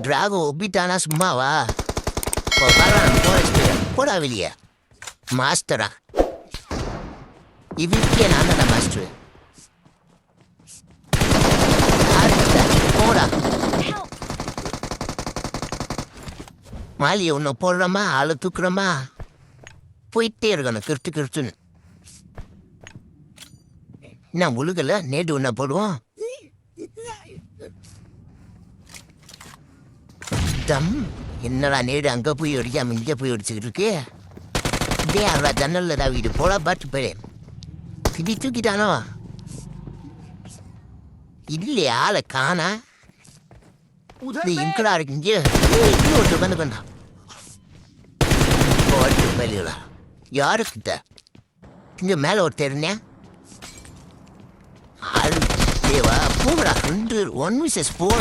Drago ஒப்பிட்டானா சும்மாவா? இப்போ வர்றான் போடா வெளியே. மாஸ்டரா இதுக்கே நான் தான் மாஸ்டர். போடா மாலியை ஒன்று போடுறோமா ஆளை தூக்குறோமா போயிட்டே இருக்கணும் கிருத்து கிருத்துன்னு. நான் உழுகல நேடு ஒன்றை போடுவோம். தம் என்னடா நேடு அங்கே போய் அடிக்காம இங்கே போய் அடிச்சுக்கிட்டு இருக்கு. இதே அவளா ஜன்னல்ல தான் வீடு போடா பாட்டு போயிடு. இப்படி தூக்கிட்டானோ இல்லையா ஆளை காணா. இங்கடா இருக்கு இங்கே ஒருத்தர் வந்து பண்ணா போட்டு பயிலா யாருக்கிட்ட இங்கே மேலே ஒருத்தர் இருந்தேன். தேவா போடுறா 1 vs 4